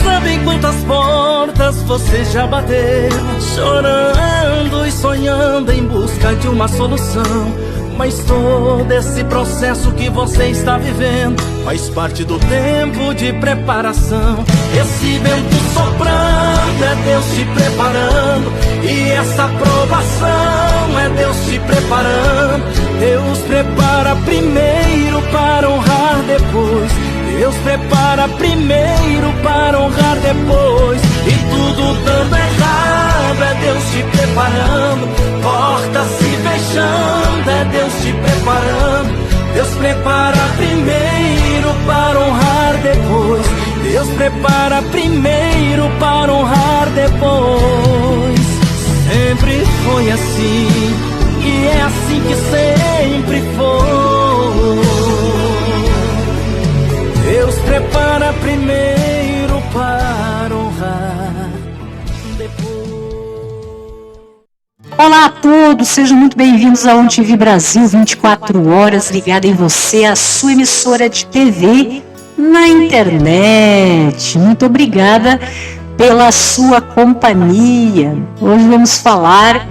sabe quantas portas você já bateu, chorando e sonhando em busca de uma solução. Mas todo esse processo que você está vivendo faz parte do tempo de preparação. Esse vento soprando é Deus te preparando, e essa provação é Deus te preparando. Deus prepara primeiro para honrar depois. Deus prepara primeiro para honrar depois. E tudo dando errado é Deus te preparando. Portas se fechando é Deus te preparando. Deus prepara primeiro para honrar depois. Deus prepara primeiro para honrar depois. Sempre foi assim, e é assim que sempre foi. Deus prepara primeiro para honrar depois. Olá a todos, sejam muito bem-vindos ao OnTV Brasil, 24 horas ligada em você, a sua emissora de TV na internet. Muito obrigada pela sua companhia. Hoje vamos falar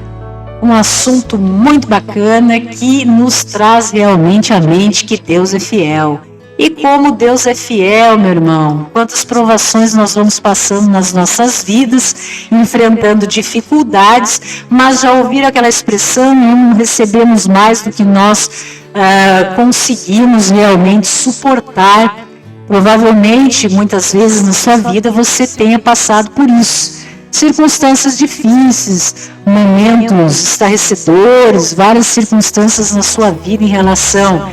um assunto muito bacana que nos traz realmente à mente que Deus é fiel. E como Deus é fiel, meu irmão, quantas provações nós vamos passando nas nossas vidas, enfrentando dificuldades, mas já ouviram aquela expressão, não recebemos mais do que nós conseguimos realmente suportar. Provavelmente, muitas vezes na sua vida, você tenha passado por isso. Circunstâncias difíceis, momentos estarrecedores, várias circunstâncias na sua vida em relação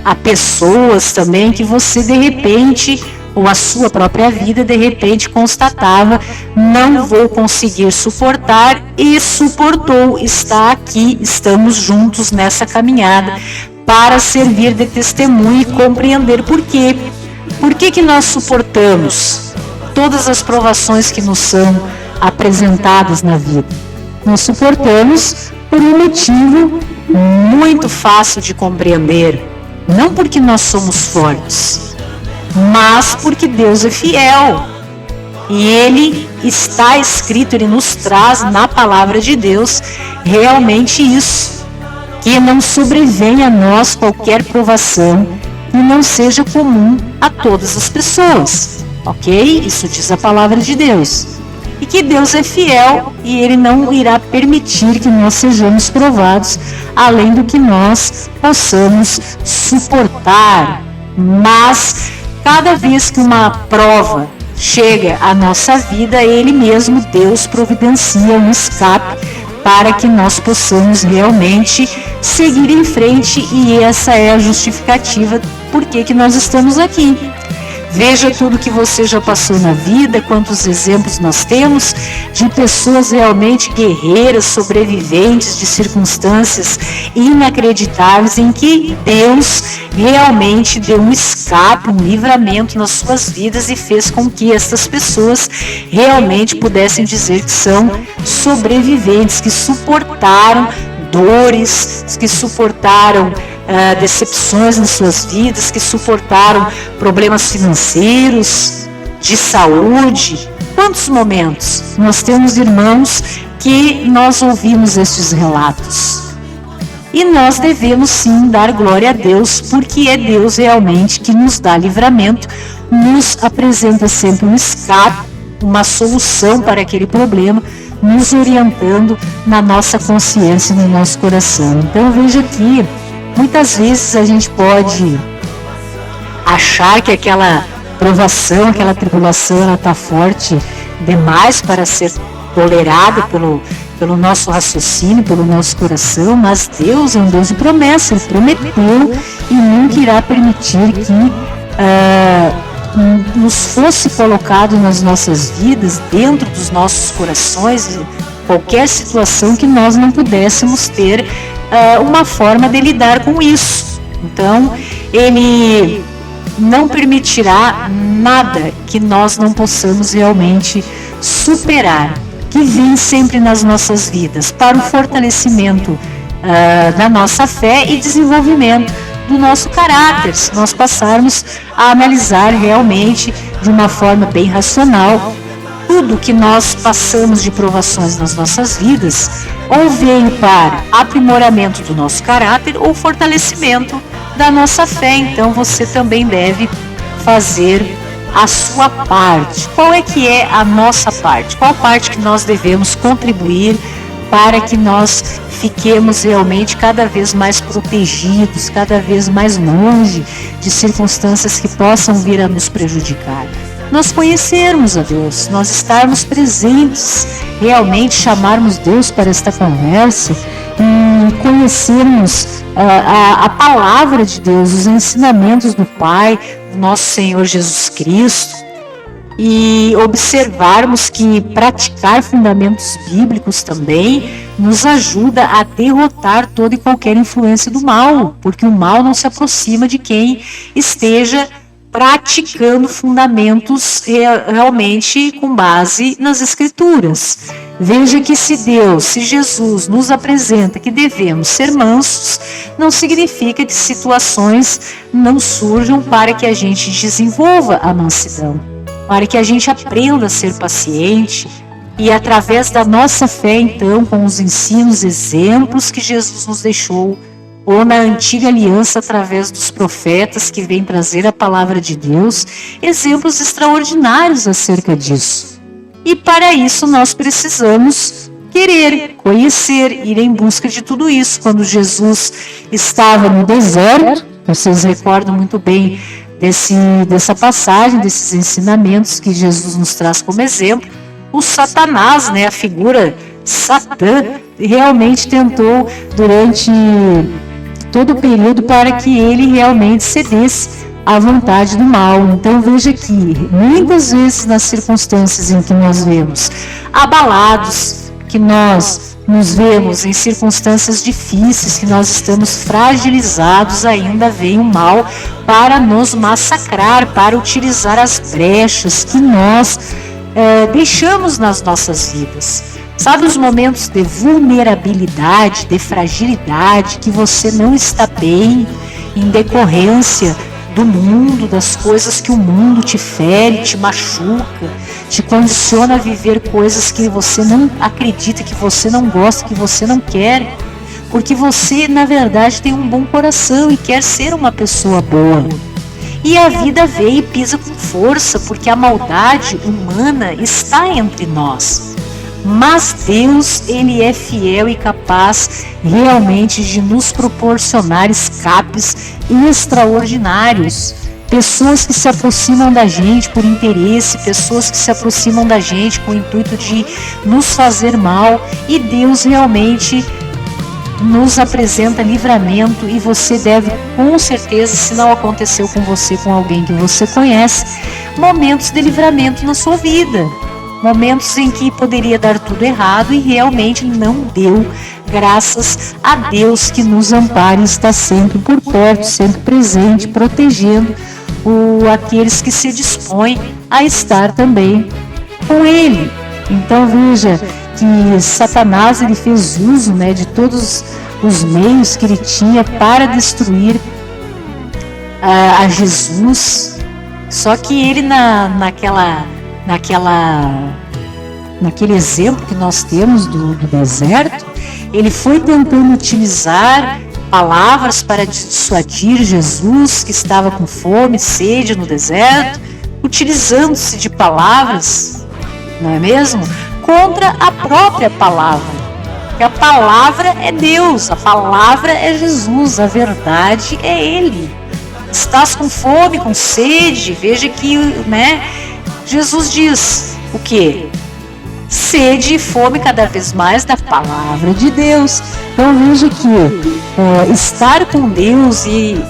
a pessoas também que você de repente, ou a sua própria vida de repente constatava, não vou conseguir suportar, e suportou, está aqui, estamos juntos nessa caminhada para servir de testemunho e compreender por quê. Por que nós suportamos todas as provações que nos são apresentadas na vida? Nós suportamos por um motivo muito fácil de compreender. Não porque nós somos fortes, mas porque Deus é fiel. E Ele está escrito, Ele nos traz na palavra de Deus realmente isso, que não sobrevenha a nós qualquer provação que não seja comum a todas as pessoas, ok? Isso diz a palavra de Deus. E que Deus é fiel e Ele não irá permitir que nós sejamos provados além do que nós possamos suportar. Mas cada vez que uma prova chega à nossa vida, Ele mesmo, Deus, providencia um escape para que nós possamos realmente seguir em frente, e essa é a justificativa por que nós estamos aqui. Veja tudo que você já passou na vida, quantos exemplos nós temos de pessoas realmente guerreiras, sobreviventes de circunstâncias inacreditáveis, em que Deus realmente deu um escape, um livramento nas suas vidas e fez com que essas pessoas realmente pudessem dizer que são sobreviventes, que suportaram dores, que suportaram decepções nas suas vidas, que suportaram problemas financeiros, de saúde. Quantos momentos nós temos irmãos que nós ouvimos estes relatos, e nós devemos sim dar glória a Deus, porque é Deus realmente que nos dá livramento, nos apresenta sempre um escape, uma solução para aquele problema, nos orientando na nossa consciência e no nosso coração. Então veja aqui, muitas vezes a gente pode achar que aquela provação, aquela tribulação, ela está forte demais para ser tolerada pelo nosso raciocínio, pelo nosso coração, mas Deus é um Deus de promessa. Ele prometeu e nunca irá permitir que nos fosse colocado nas nossas vidas, dentro dos nossos corações, qualquer situação que nós não pudéssemos ter uma forma de lidar com isso. Então, Ele não permitirá nada que nós não possamos realmente superar, que vem sempre nas nossas vidas, para o fortalecimento da nossa fé e desenvolvimento do nosso caráter, se nós passarmos a analisar realmente de uma forma bem racional tudo que nós passamos de provações nas nossas vidas, ou veio para aprimoramento do nosso caráter ou fortalecimento da nossa fé. Então você também deve fazer a sua parte. Qual é que é a nossa parte? Qual parte que nós devemos contribuir para que nós fiquemos realmente cada vez mais protegidos, cada vez mais longe de circunstâncias que possam vir a nos prejudicar? Nós conhecermos a Deus, nós estarmos presentes, realmente chamarmos Deus para esta conversa e conhecermos a palavra de Deus, os ensinamentos do Pai, do nosso Senhor Jesus Cristo, e observarmos que praticar fundamentos bíblicos também nos ajuda a derrotar toda e qualquer influência do mal, porque o mal não se aproxima de quem esteja praticando fundamentos realmente com base nas Escrituras. Veja que se Jesus nos apresenta que devemos ser mansos, não significa que situações não surjam para que a gente desenvolva a mansidão, para que a gente aprenda a ser paciente e através da nossa fé, então, com os ensinos, exemplos que Jesus nos deixou, ou na antiga aliança através dos profetas que vêm trazer a palavra de Deus, exemplos extraordinários acerca disso. E para isso nós precisamos querer, conhecer, ir em busca de tudo isso. Quando Jesus estava no deserto, vocês recordam muito bem dessa passagem, desses ensinamentos que Jesus nos traz como exemplo, o Satanás, a figura Satã, realmente tentou durante todo o período para que ele realmente cedesse à vontade do mal. Então veja que muitas vezes nas circunstâncias em que nós vemos abalados, que nós nos vemos em circunstâncias difíceis, que nós estamos fragilizados, ainda vem o mal para nos massacrar, para utilizar as brechas que nós deixamos nas nossas vidas. Sabe os momentos de vulnerabilidade, de fragilidade, que você não está bem em decorrência do mundo, das coisas que o mundo te fere, te machuca, te condiciona a viver coisas que você não acredita, que você não gosta, que você não quer, porque você, na verdade, tem um bom coração e quer ser uma pessoa boa. E a vida veio e pisa com força, porque a maldade humana está entre nós. Mas Deus, Ele é fiel e capaz realmente de nos proporcionar escapes extraordinários. Pessoas que se aproximam da gente por interesse, pessoas que se aproximam da gente com o intuito de nos fazer mal, e Deus realmente nos apresenta livramento, e você deve, com certeza, se não aconteceu com você, com alguém que você conhece, momentos de livramento na sua vida. Momentos em que poderia dar tudo errado e realmente não deu, graças a Deus que nos ampara e está sempre por perto, sempre presente, protegendo aqueles que se dispõem a estar também com Ele. Então veja que Satanás, ele fez uso de todos os meios que ele tinha para destruir a Jesus, só que ele naquele exemplo que nós temos do deserto, ele foi tentando utilizar palavras para dissuadir Jesus, que estava com fome, sede no deserto, utilizando-se de palavras, não é mesmo? Contra a própria palavra. Porque a palavra é Deus, a palavra é Jesus, a verdade é Ele. Estás com fome, com sede, veja que, Jesus diz o quê? Sede e fome cada vez mais da palavra de Deus. Então veja que estar com Deus e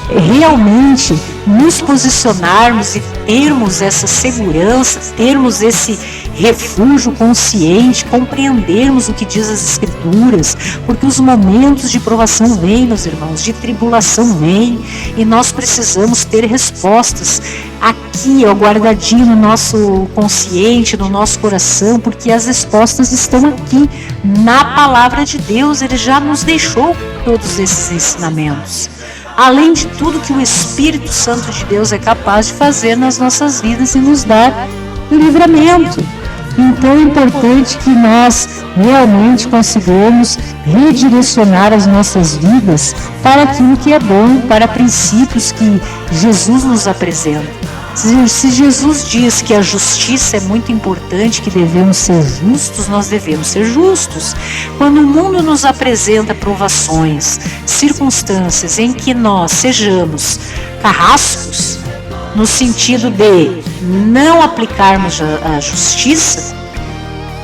realmente nos posicionarmos e termos essa segurança, termos esse refúgio consciente, compreendermos o que diz as Escrituras, porque os momentos de provação vêm, meus irmãos, de tribulação vêm, e nós precisamos ter respostas aqui, guardadinho no nosso consciente, no nosso coração, porque as respostas estão aqui na palavra de Deus. Ele já nos deixou todos esses ensinamentos. além de tudo que o Espírito Santo de Deus é capaz de fazer nas nossas vidas e nos dar livramento. Então é importante que nós realmente consigamos redirecionar as nossas vidas para aquilo que é bom, para princípios que Jesus nos apresenta. Se Jesus diz que a justiça é muito importante, que devemos ser justos, nós devemos ser justos. Quando o mundo nos apresenta provações, circunstâncias em que nós sejamos carrascos, no sentido de não aplicarmos a justiça,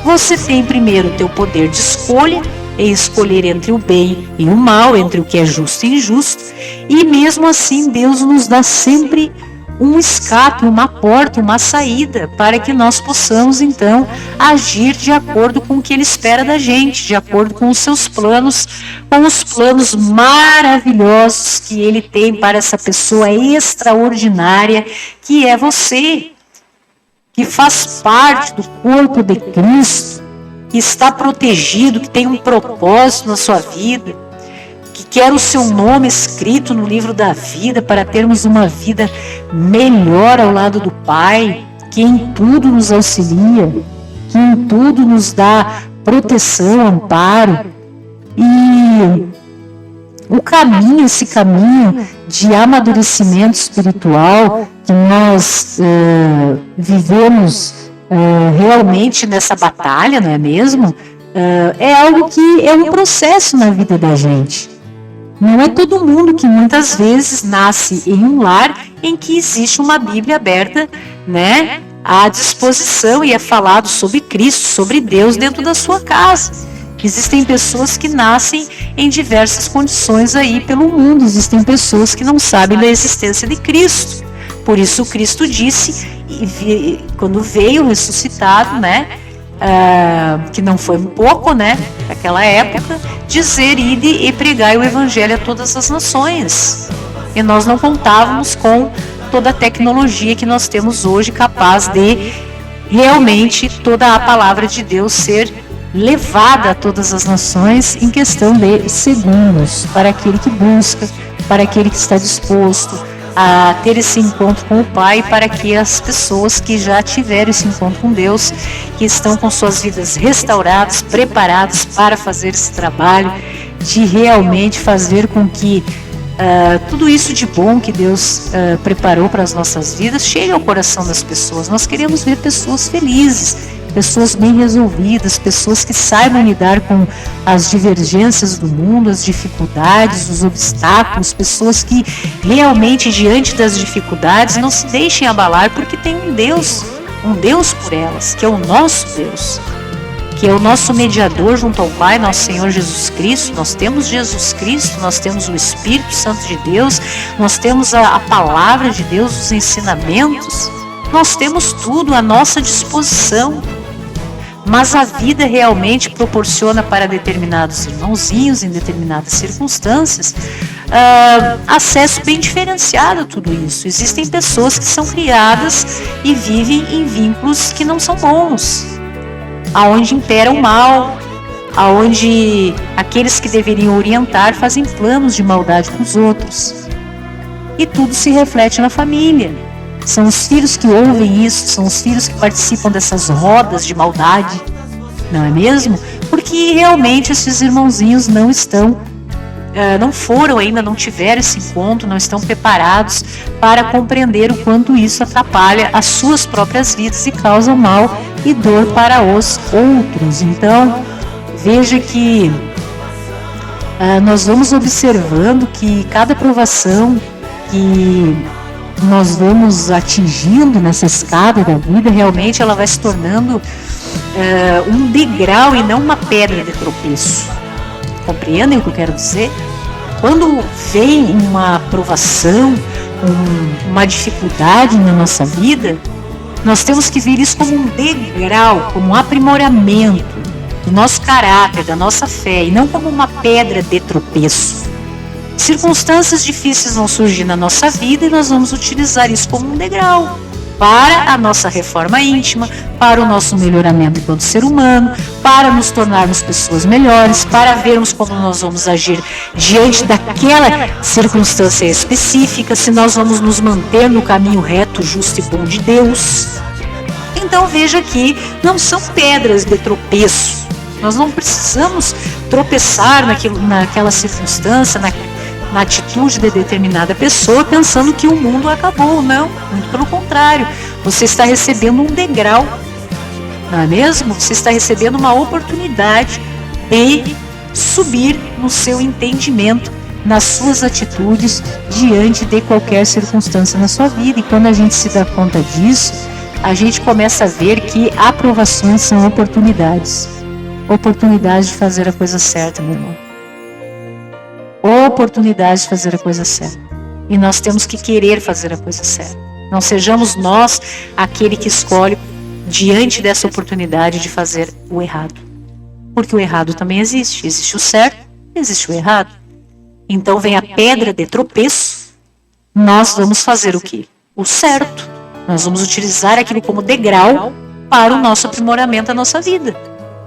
você tem primeiro o teu poder de escolha, em escolher entre o bem e o mal, entre o que é justo e injusto, e mesmo assim Deus nos dá sempre um escape, uma porta, uma saída, para que nós possamos então agir de acordo com o que Ele espera da gente, de acordo com os seus planos, com os planos maravilhosos que Ele tem para essa pessoa extraordinária que é você, que faz parte do corpo de Cristo, que está protegido, que tem um propósito na sua vida, que quer o seu nome escrito no livro da vida para termos uma vida melhor ao lado do Pai, que em tudo nos auxilia, que em tudo nos dá proteção, amparo. E o caminho, esse caminho de amadurecimento espiritual que nós vivemos realmente nessa batalha, não é mesmo? É algo que é um processo na vida da gente. Não é todo mundo que muitas vezes nasce em um lar em que existe uma Bíblia aberta, né, à disposição e é falado sobre Cristo, sobre Deus dentro da sua casa. Existem pessoas que nascem em diversas condições aí pelo mundo. Existem pessoas que não sabem da existência de Cristo. Por isso Cristo disse, quando veio ressuscitado, né, que não foi um pouco, né, naquela época, dizer: ide e pregai o Evangelho a todas as nações. E nós não contávamos com toda a tecnologia que nós temos hoje, capaz de realmente toda a palavra de Deus ser levada a todas as nações em questão de segundos, para aquele que busca, para aquele que está disposto a ter esse encontro com o Pai, para que as pessoas que já tiveram esse encontro com Deus, que estão com suas vidas restauradas, preparadas para fazer esse trabalho, de realmente fazer com que tudo isso de bom que Deus preparou para as nossas vidas chegue ao coração das pessoas. Nós queremos ver pessoas felizes, pessoas bem resolvidas, pessoas que saibam lidar com as divergências do mundo, as dificuldades, os obstáculos, pessoas que realmente diante das dificuldades não se deixem abalar, porque tem um Deus por elas, que é o nosso Deus, que é o nosso mediador junto ao Pai, nosso Senhor Jesus Cristo. Nós temos Jesus Cristo, nós temos o Espírito Santo de Deus, nós temos a palavra de Deus, os ensinamentos, nós temos tudo à nossa disposição. Mas a vida realmente proporciona para determinados irmãozinhos, em determinadas circunstâncias, acesso bem diferenciado a tudo isso. Existem pessoas que são criadas e vivem em vínculos que não são bons, aonde impera o mal, aonde aqueles que deveriam orientar fazem planos de maldade com os outros. E tudo se reflete na família. São os filhos que ouvem isso, são os filhos que participam dessas rodas de maldade, não é mesmo? Porque realmente esses irmãozinhos não foram ainda, não tiveram esse encontro, não estão preparados para compreender o quanto isso atrapalha as suas próprias vidas e causa mal e dor para os outros. Então, veja que nós vamos observando que cada provação que nós vamos atingindo nessa escada da vida, realmente ela vai se tornando um degrau e não uma pedra de tropeço. Compreendem o que eu quero dizer? Quando vem uma provação, uma dificuldade na nossa vida, nós temos que ver isso como um degrau, como um aprimoramento do nosso caráter, da nossa fé, e não como uma pedra de tropeço. Circunstâncias difíceis vão surgir na nossa vida e nós vamos utilizar isso como um degrau. para a nossa reforma íntima, para o nosso melhoramento enquanto ser humano, para nos tornarmos pessoas melhores, para vermos como nós vamos agir diante daquela circunstância específica, se nós vamos nos manter no caminho reto, justo e bom de Deus. Então veja que não são pedras de tropeço. Nós não precisamos tropeçar naquela circunstância, na atitude de determinada pessoa, pensando que o mundo acabou. Não, muito pelo contrário. Você está recebendo um degrau, não é mesmo? Você está recebendo uma oportunidade de subir no seu entendimento, nas suas atitudes, diante de qualquer circunstância na sua vida. E quando a gente se dá conta disso, a gente começa a ver que aprovações são oportunidades. Oportunidade de fazer a coisa certa, meu irmão. Oportunidade de fazer a coisa certa. E nós temos que querer fazer a coisa certa. Não sejamos nós aquele que escolhe diante dessa oportunidade de fazer o errado. Porque o errado também existe. Existe o certo, existe o errado. Então vem a pedra de tropeço. Nós vamos fazer o quê? O certo. Nós vamos utilizar aquilo como degrau para o nosso aprimoramento, a nossa vida.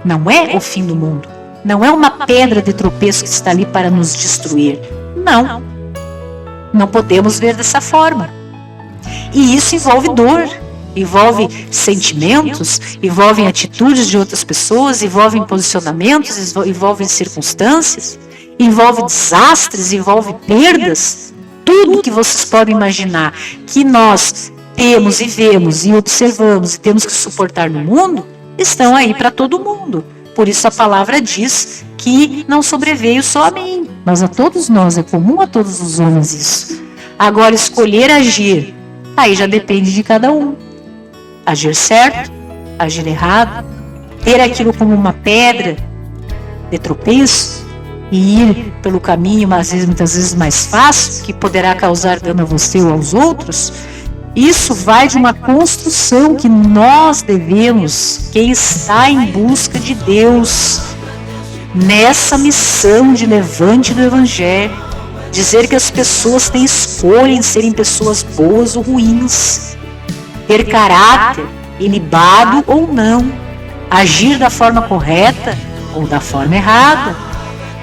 Não é o fim do mundo. Não é uma pedra de tropeço que está ali para nos destruir. Não. Não podemos ver dessa forma. E isso envolve dor, envolve sentimentos, envolve atitudes de outras pessoas, envolve posicionamentos, envolve circunstâncias, envolve desastres, envolve perdas. Tudo que vocês podem imaginar que nós temos e vemos e observamos e temos que suportar no mundo, estão aí para todo mundo. Por isso a palavra diz que não sobreveio só a mim, mas a todos nós, é comum a todos os homens isso. Agora, escolher agir, aí já depende de cada um. Agir certo, agir errado, ter aquilo como uma pedra de tropeço e ir pelo caminho, muitas vezes mais fácil, que poderá causar dano a você ou aos outros. Isso vai de uma construção que nós devemos, quem está em busca de Deus, nessa missão de levante do Evangelho, dizer que as pessoas têm escolha em serem pessoas boas ou ruins, ter caráter, ilibado ou não, agir da forma correta ou da forma errada,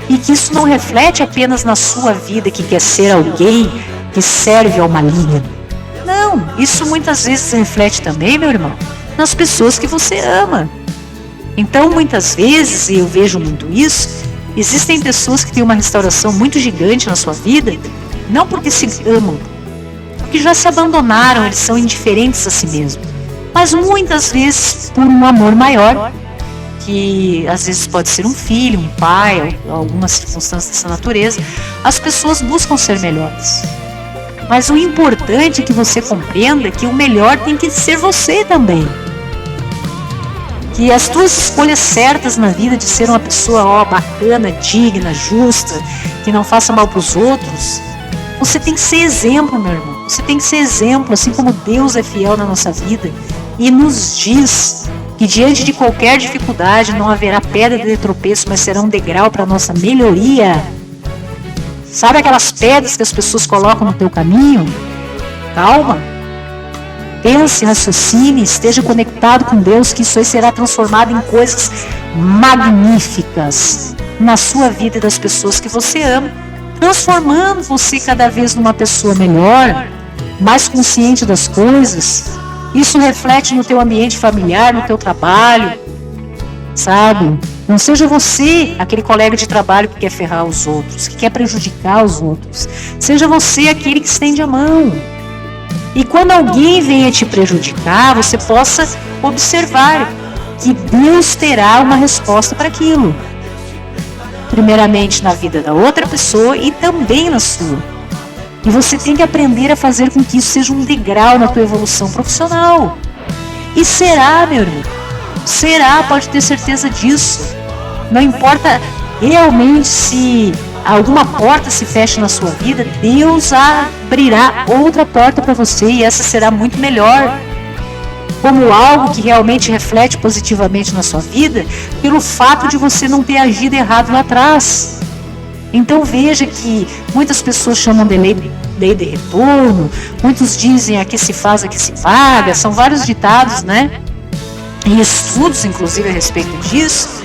e que isso não reflete apenas na sua vida que quer ser alguém que serve ao maligno. Não, isso muitas vezes reflete também, meu irmão, nas pessoas que você ama. Então, muitas vezes, e eu vejo muito isso, existem pessoas que têm uma restauração muito gigante na sua vida, não porque se amam, porque já se abandonaram, eles são indiferentes a si mesmos, mas muitas vezes por um amor maior, que às vezes pode ser um filho, um pai, ou alguma circunstância dessa natureza. As pessoas buscam ser melhores. Mas o importante é que você compreenda que o melhor tem que ser você também. Que as tuas escolhas certas na vida de ser uma pessoa bacana, digna, justa, que não faça mal para os outros, você tem que ser exemplo, meu irmão. Você tem que ser exemplo, assim como Deus é fiel na nossa vida e nos diz que diante de qualquer dificuldade não haverá pedra de tropeço, mas será um degrau para a nossa melhoria. Sabe aquelas pedras que as pessoas colocam no teu caminho? Calma. Pense, raciocine, esteja conectado com Deus, que isso aí será transformado em coisas magníficas na sua vida e das pessoas que você ama, transformando você cada vez numa pessoa melhor, mais consciente das coisas. Isso reflete no teu ambiente familiar, no teu trabalho, sabe? Não seja você aquele colega de trabalho que quer ferrar os outros, que quer prejudicar os outros. Seja você aquele que estende a mão. E quando alguém venha te prejudicar, você possa observar que Deus terá uma resposta para aquilo. Primeiramente na vida da outra pessoa e também na sua. E você tem que aprender a fazer com que isso seja um degrau na tua evolução profissional. E será, meu irmão. Será, pode ter certeza disso. Não importa realmente se alguma porta se fecha na sua vida, Deus abrirá outra porta para você e essa será muito melhor. Como algo que realmente reflete positivamente na sua vida, pelo fato de você não ter agido errado lá atrás. Então veja que muitas pessoas chamam de lei de retorno, muitos dizem aqui se faz, aqui se paga, são vários ditados, né? E estudos, inclusive, a respeito disso,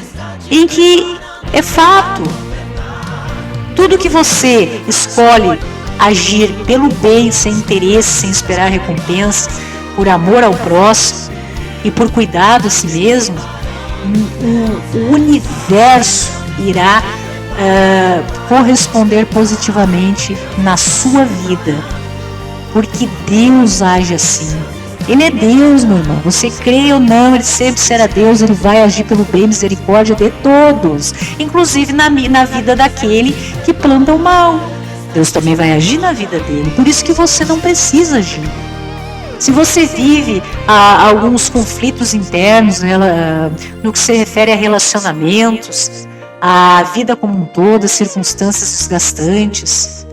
em que é fato. Tudo que você escolhe agir pelo bem, sem interesse, sem esperar recompensa, por amor ao próximo e por cuidado a si mesmo, o universo irá corresponder positivamente na sua vida, porque Deus age assim. Ele é Deus, meu irmão. Você crê ou não, Ele sempre será Deus. Ele vai agir pelo bem e misericórdia de todos, inclusive na vida daquele que planta o mal. Deus também vai agir na vida dele. Por isso que você não precisa agir. Se você vive alguns conflitos internos, no que se refere a relacionamentos, a vida como um todo, circunstâncias desgastantes,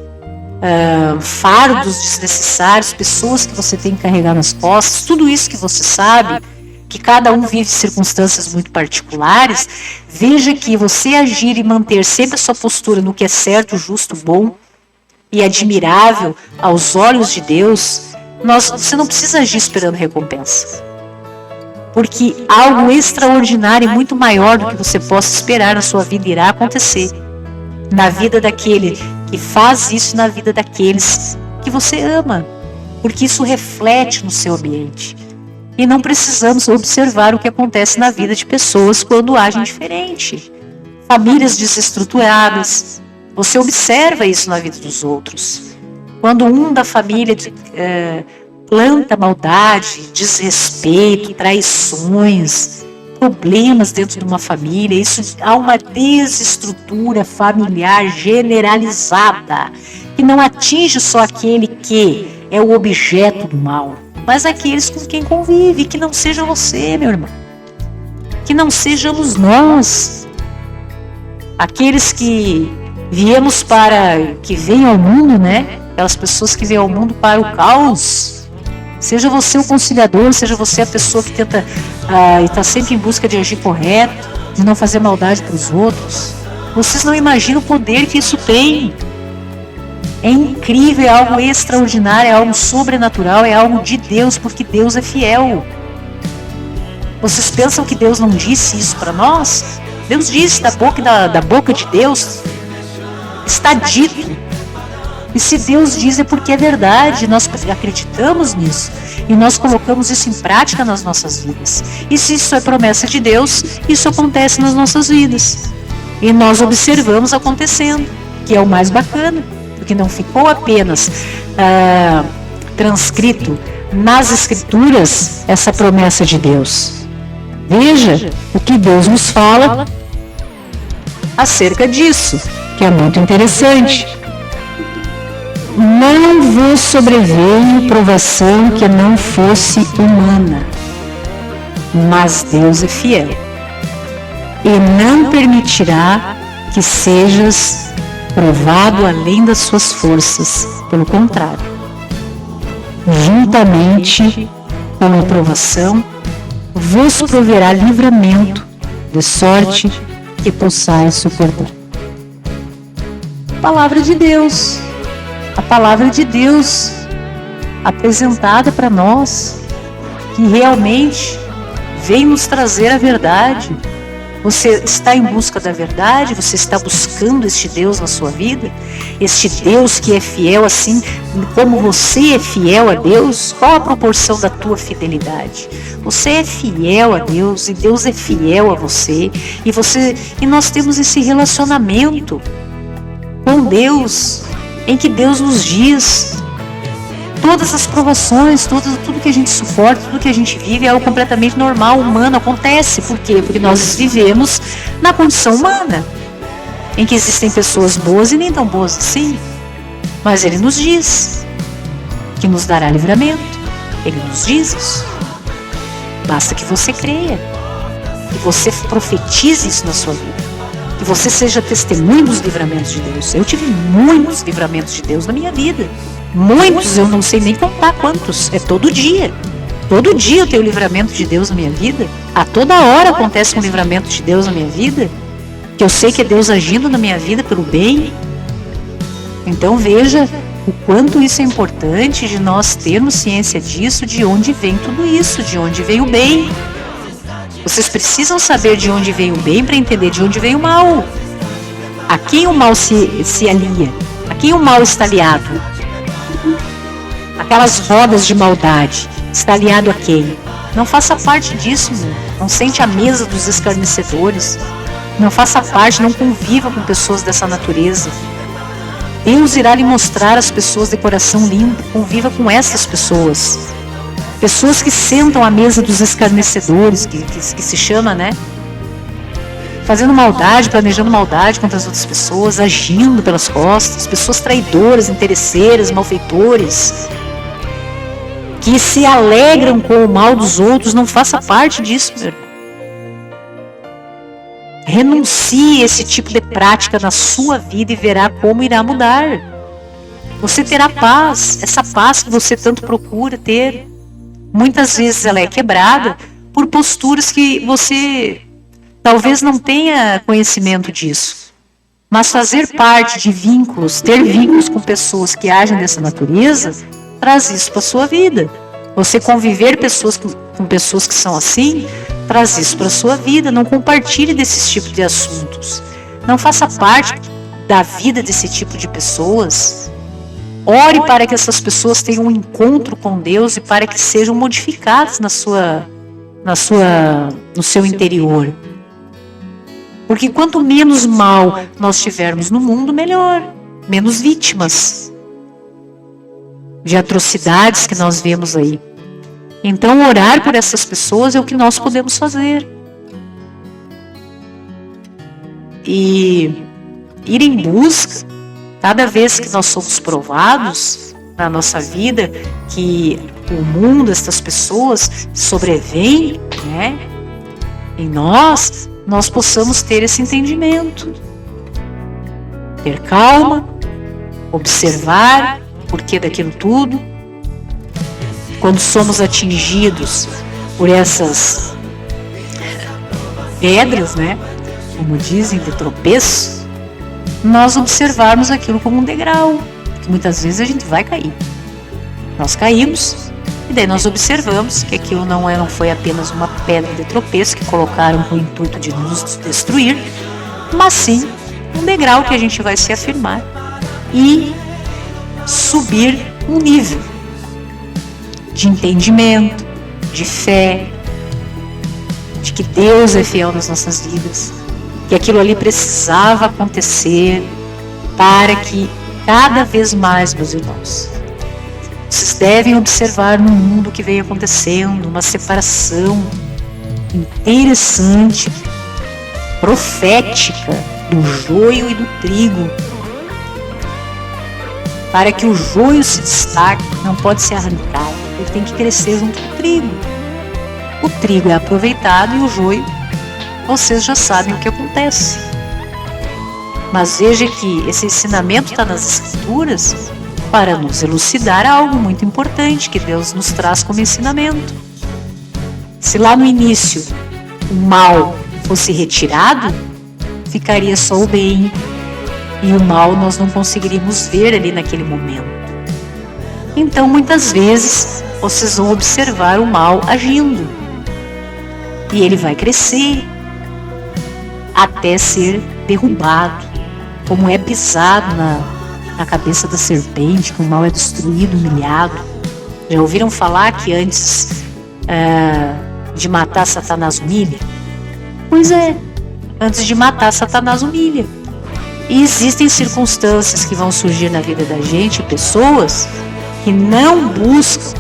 fardos desnecessários, pessoas que você tem que carregar nas costas, tudo isso que você sabe, que cada um vive circunstâncias muito particulares, veja que você agir e manter sempre a sua postura no que é certo, justo, bom e admirável aos olhos de Deus, você não precisa agir esperando recompensa. Porque algo extraordinário e muito maior do que você possa esperar na sua vida irá acontecer. Na vida daquele que faz isso, na vida daqueles que você ama. Porque isso reflete no seu ambiente. E não precisamos observar o que acontece na vida de pessoas quando agem diferente. Famílias desestruturadas. Você observa isso na vida dos outros. Quando um da família planta maldade, desrespeito, traições, problemas dentro de uma família, isso há uma desestrutura familiar generalizada, que não atinge só aquele que é o objeto do mal, mas aqueles com quem convive. Que não seja você, meu irmão, que não sejamos nós, aqueles que viemos que vêm ao mundo, né? Aquelas pessoas que vêm ao mundo para o caos. Seja você o conciliador, seja você a pessoa que tenta e está sempre em busca de agir correto, de não fazer maldade para os outros. Vocês não imaginam o poder que isso tem. É incrível, é algo extraordinário, é algo sobrenatural, é algo de Deus, porque Deus é fiel. Vocês pensam que Deus não disse isso para nós? Deus disse, da boca de Deus está dito. E se Deus diz é porque é verdade, nós acreditamos nisso e nós colocamos isso em prática nas nossas vidas. E se isso é promessa de Deus, isso acontece nas nossas vidas. E nós observamos acontecendo, que é o mais bacana, porque não ficou apenas transcrito nas Escrituras essa promessa de Deus. Veja o que Deus nos fala acerca disso, que é muito interessante. Não vos sobreveio provação que não fosse humana, mas Deus é fiel, e não permitirá que sejas provado além das suas forças. Pelo contrário, juntamente com a provação, vos proverá livramento, de sorte que possais suportar. Palavra de Deus. A palavra de Deus apresentada para nós, que realmente vem nos trazer a verdade. Você está em busca da verdade? Você está buscando este Deus na sua vida? Este Deus que é fiel assim como você é fiel a Deus? Qual a proporção da tua fidelidade? Você é fiel a Deus e Deus é fiel a você. E nós temos esse relacionamento com Deus, em que Deus nos diz todas as provações, tudo que a gente suporta, tudo que a gente vive é algo completamente normal, humano, acontece. Por quê? Porque nós vivemos na condição humana, em que existem pessoas boas e nem tão boas assim. Mas Ele nos diz que nos dará livramento. Ele nos diz isso. Basta que você creia, que você profetize isso na sua vida, que você seja testemunho dos livramentos de Deus. Eu tive muitos livramentos de Deus na minha vida. Muitos, eu não sei nem contar quantos. É todo dia. Todo dia eu tenho livramento de Deus na minha vida. A toda hora acontece um livramento de Deus na minha vida. que eu sei que é Deus agindo na minha vida pelo bem. Então veja o quanto isso é importante de nós termos ciência disso, de onde vem tudo isso, de onde vem o bem. Vocês precisam saber de onde vem o bem para entender de onde vem o mal. A quem o mal se alia? A quem o mal está aliado? Aquelas rodas de maldade, está aliado a quem? Não faça parte disso, meu. Não sente à mesa dos escarnecedores. Não faça parte, não conviva com pessoas dessa natureza. Deus irá lhe mostrar as pessoas de coração limpo. Conviva com essas pessoas. Pessoas que sentam à mesa dos escarnecedores, que se chama, né? Fazendo maldade, planejando maldade contra as outras pessoas, agindo pelas costas. Pessoas traidoras, interesseiras, malfeitores, que se alegram com o mal dos outros. Não faça parte disso, meu irmão. Renuncie a esse tipo de prática na sua vida e verá como irá mudar. Você terá paz, essa paz que você tanto procura ter. Muitas vezes ela é quebrada por posturas que você talvez não tenha conhecimento disso. Mas fazer parte de vínculos, ter vínculos com pessoas que agem dessa natureza, traz isso para a sua vida. Você conviver com pessoas que são assim, traz isso para a sua vida. Não compartilhe desses tipos de assuntos. Não faça parte da vida desse tipo de pessoas. Ore para que essas pessoas tenham um encontro com Deus e para que sejam modificadas no seu interior. Porque quanto menos mal nós tivermos no mundo, melhor. Menos vítimas de atrocidades que nós vemos aí. Então, orar por essas pessoas é o que nós podemos fazer. E ir em busca, cada vez que nós somos provados na nossa vida, que o mundo, essas pessoas sobrevêm, né, em nós possamos ter esse entendimento. Ter calma, observar o porquê daquilo tudo. Quando somos atingidos por essas pedras, né, como dizem, de tropeço, nós observarmos aquilo como um degrau, porque muitas vezes a gente vai cair. Nós caímos e daí nós observamos que aquilo não foi apenas uma pedra de tropeço que colocaram com o intuito de nos destruir, mas sim um degrau que a gente vai se afirmar e subir um nível de entendimento, de fé, de que Deus é fiel nas nossas vidas, que aquilo ali precisava acontecer para que cada vez mais, meus irmãos, vocês devem observar no mundo que vem acontecendo uma separação interessante, profética, do joio e do trigo. Para que o joio se destaque, não pode ser arrancado, ele tem que crescer junto com o trigo. O trigo é aproveitado e o joio, vocês já sabem o que acontece. Mas veja que esse ensinamento está nas Escrituras para nos elucidar algo muito importante que Deus nos traz como ensinamento. Se lá no início o mal fosse retirado, ficaria só o bem. E o mal nós não conseguiríamos ver ali naquele momento. Então, muitas vezes, vocês vão observar o mal agindo. E ele vai crescer até ser derrubado. Como é pisado na cabeça da serpente, que o mal é destruído, humilhado. Já ouviram falar que antes de matar, Satanás humilha? Pois é, antes de matar, Satanás humilha. E existem circunstâncias que vão surgir na vida da gente, pessoas que não buscam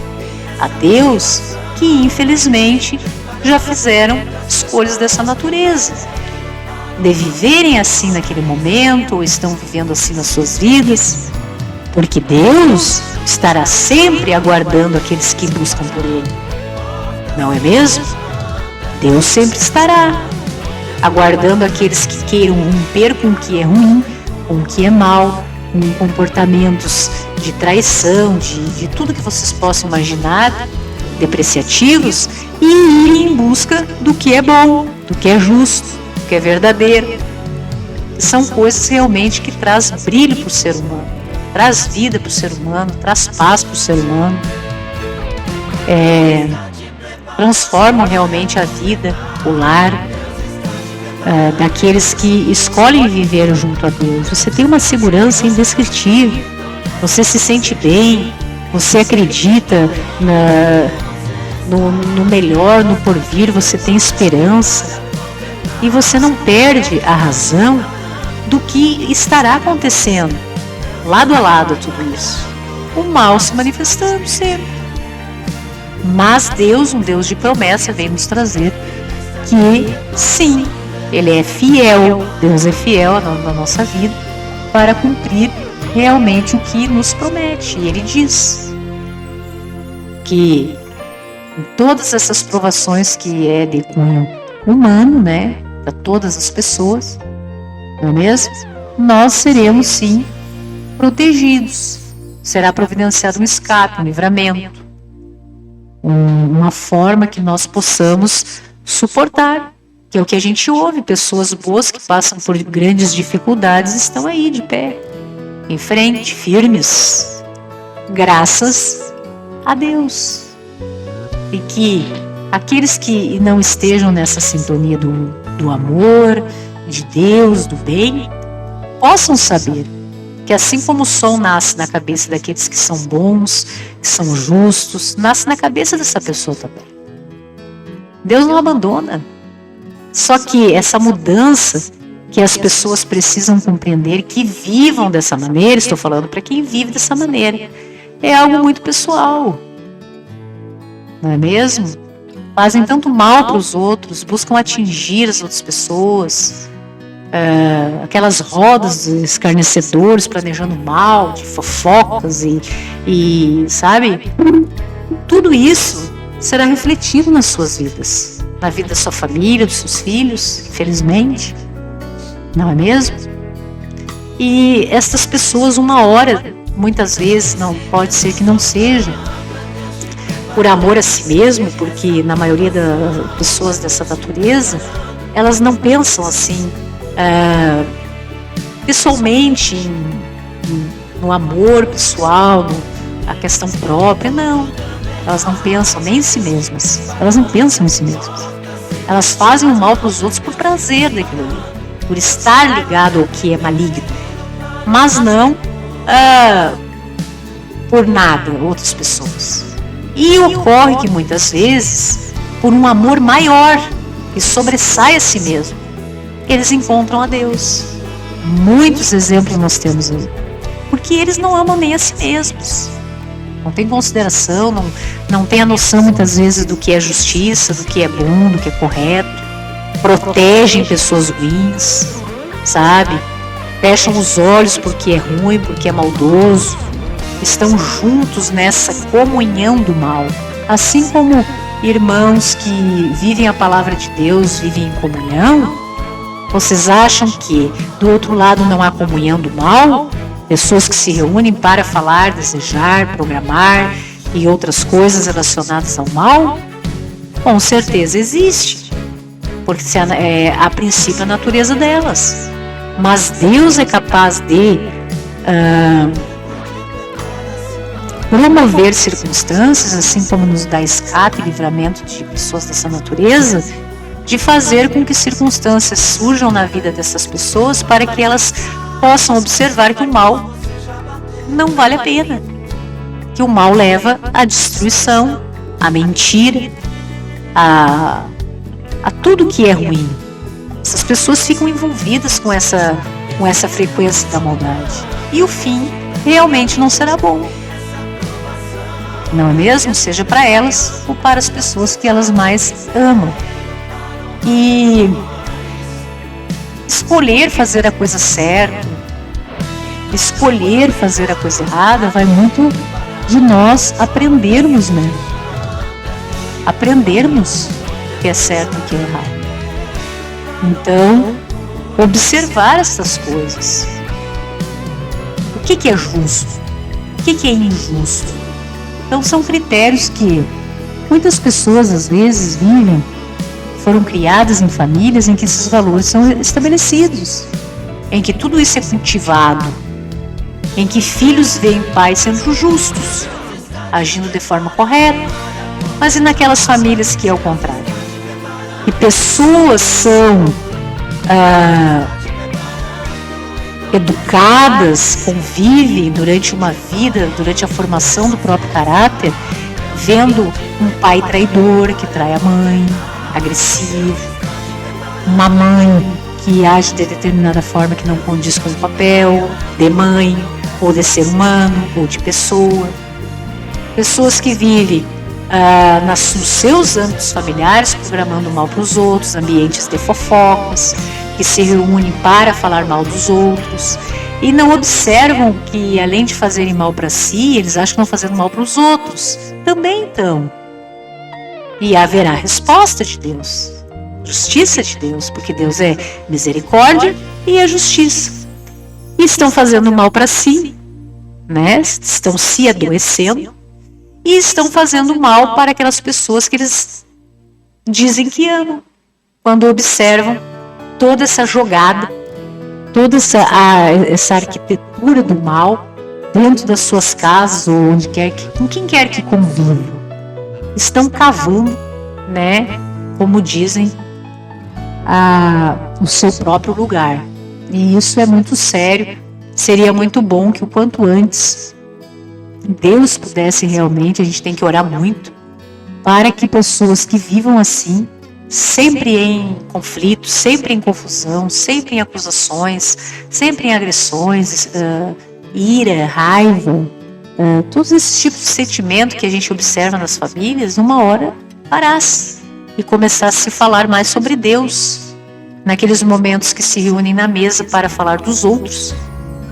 a Deus, que infelizmente já fizeram escolhas dessa natureza, de viverem assim naquele momento, ou estão vivendo assim nas suas vidas, porque Deus estará sempre aguardando aqueles que buscam por Ele. Não é mesmo? Deus sempre estará aguardando aqueles que queiram romper com o que é ruim, com o que é mal, com comportamentos de traição, de tudo que vocês possam imaginar, depreciativos, e irem em busca do que é bom, do que é justo, do que é verdadeiro, são coisas realmente que traz brilho para o ser humano, traz vida para o ser humano, traz paz para o ser humano, transformam realmente a vida, o lar, daqueles que escolhem viver junto a Deus. Você tem uma segurança indescritível, você se sente bem, você acredita no melhor, no porvir, você tem esperança e você não perde a razão do que estará acontecendo lado a lado tudo isso. O mal se manifestando sempre. Mas Deus, um Deus de promessa, vem nos trazer que sim, Ele é fiel, Deus é fiel na nossa vida para cumprir realmente o que nos promete. E Ele diz que em todas essas provações que é de cunho humano, né, para todas as pessoas, não é mesmo? Nós seremos sim protegidos. Será providenciado um escape, um livramento, uma forma que nós possamos suportar, que é o que a gente ouve. Pessoas boas que passam por grandes dificuldades estão aí de pé, em frente, firmes, graças a Deus. E que aqueles que não estejam nessa sintonia do amor, de Deus, do bem, possam saber que assim como o sol nasce na cabeça daqueles que são bons, que são justos, nasce na cabeça dessa pessoa também. Deus não abandona. Só que essa mudança que as pessoas precisam compreender, que vivam dessa maneira, estou falando para quem vive dessa maneira, é algo muito pessoal. Não é mesmo? Fazem tanto mal para os outros, buscam atingir as outras pessoas, aquelas rodas de escarnecedores planejando mal, de fofocas e sabe? Tudo isso será refletido nas suas vidas, na vida da sua família, dos seus filhos, infelizmente, não é mesmo? E estas pessoas, uma hora, muitas vezes, não pode ser que não seja por amor a si mesmo, porque na maioria das pessoas dessa natureza, elas não pensam assim, pessoalmente, no amor pessoal, a questão própria, não. Elas não pensam nem em si mesmas. Elas não pensam em si mesmas. Elas fazem o mal para os outros por prazer daquilo ali, por estar ligado ao que é maligno, mas não por nada outras pessoas. E ocorre que muitas vezes, por um amor maior que sobressai a si mesmo, eles encontram a Deus. Muitos exemplos nós temos aí, porque eles não amam nem a si mesmos, não têm consideração, não têm a noção muitas vezes do que é justiça, do que é bom, do que é correto, protegem pessoas ruins, sabe? Fecham os olhos porque é ruim, porque é maldoso, estão juntos nessa comunhão do mal, assim como irmãos que vivem a palavra de Deus, vivem em comunhão. Vocês acham que do outro lado não há comunhão do mal? Pessoas que se reúnem para falar, desejar, programar e outras coisas relacionadas ao mal? Com certeza existe, porque a princípio a natureza delas. Mas Deus é capaz de promover circunstâncias, assim como nos dá escape e livramento de pessoas dessa natureza, de fazer com que circunstâncias surjam na vida dessas pessoas para que elas possam observar que o mal não vale a pena, que o mal leva à destruição, à mentira, a tudo que é ruim. Essas pessoas ficam envolvidas com essa frequência da maldade, e o fim realmente não será bom, não é mesmo? Seja para elas ou para as pessoas que elas mais amam. E escolher fazer a coisa certa, escolher fazer a coisa errada, vai muito de nós aprendermos, né? Aprendermos o que é certo e o que é errado. Então, observar essas coisas. O que é justo? O que é injusto? Então, são critérios que muitas pessoas, às vezes, foram criadas em famílias em que esses valores são estabelecidos. em que tudo isso é cultivado, em que filhos veem pais sendo justos, agindo de forma correta, mas e naquelas famílias que é o contrário? E pessoas são educadas, convivem durante uma vida, durante a formação do próprio caráter, vendo um pai traidor que trai a mãe, agressivo, uma mãe que age de determinada forma que não condiz com o papel de mãe, ou de ser humano, ou de pessoa. Pessoas que vivem nos seus âmbitos familiares, programando mal para os outros, ambientes de fofocas, que se reúnem para falar mal dos outros, e não observam que, além de fazerem mal para si, eles acham que estão fazendo mal para os outros. Também estão. E haverá resposta de Deus, justiça de Deus, porque Deus é misericórdia e é justiça. E estão fazendo mal para si, né? Estão se adoecendo e estão fazendo mal para aquelas pessoas que eles dizem que amam, quando observam toda essa jogada, toda essa arquitetura do mal dentro das suas casas ou onde quer com quem quer que convivam. Estão cavando, né, como dizem, o seu próprio lugar. E isso é muito sério. Seria muito bom que o quanto antes Deus pudesse realmente, a gente tem que orar muito para que pessoas que vivam assim, sempre em conflito, sempre em confusão, sempre em acusações, sempre em agressões, ira, raiva, todos esses tipos de sentimento que a gente observa nas famílias, uma hora parasse e começasse a se falar mais sobre Deus, naqueles momentos que se reúnem na mesa para falar dos outros,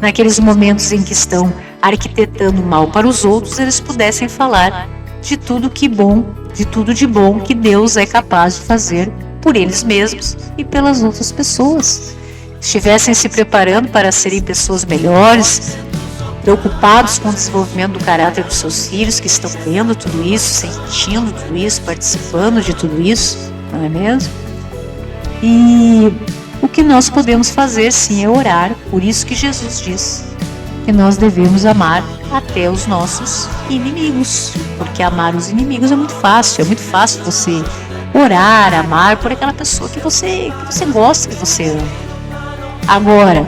naqueles momentos em que estão arquitetando mal para os outros, eles pudessem falar de tudo que bom, de tudo de bom que Deus é capaz de fazer por eles mesmos e pelas outras pessoas. Estivessem se preparando para serem pessoas melhores, preocupados com o desenvolvimento do caráter dos seus filhos, que estão vendo tudo isso, sentindo tudo isso, participando de tudo isso, não é mesmo? E o que nós podemos fazer, sim, é orar. Por isso que Jesus diz que nós devemos amar até os nossos inimigos, porque amar os inimigos é muito fácil você orar, amar por aquela pessoa que você gosta, que você ama. Agora,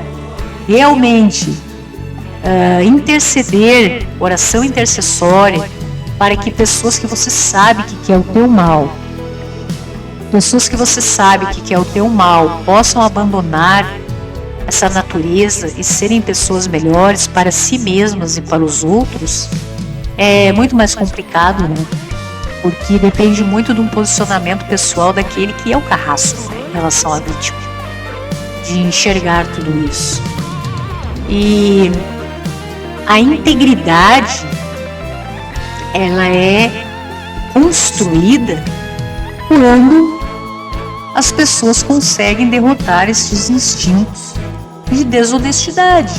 realmente, interceder, oração intercessória, para que pessoas que você sabe que quer o teu mal, pessoas que você sabe que quer o teu mal, possam abandonar essa natureza e serem pessoas melhores para si mesmas e para os outros, é muito mais complicado, né? Porque depende muito de um posicionamento pessoal daquele que é o carrasco, né, em relação à vítima, de enxergar tudo isso. E a integridade, ela é construída quando as pessoas conseguem derrotar esses instintos de desonestidade.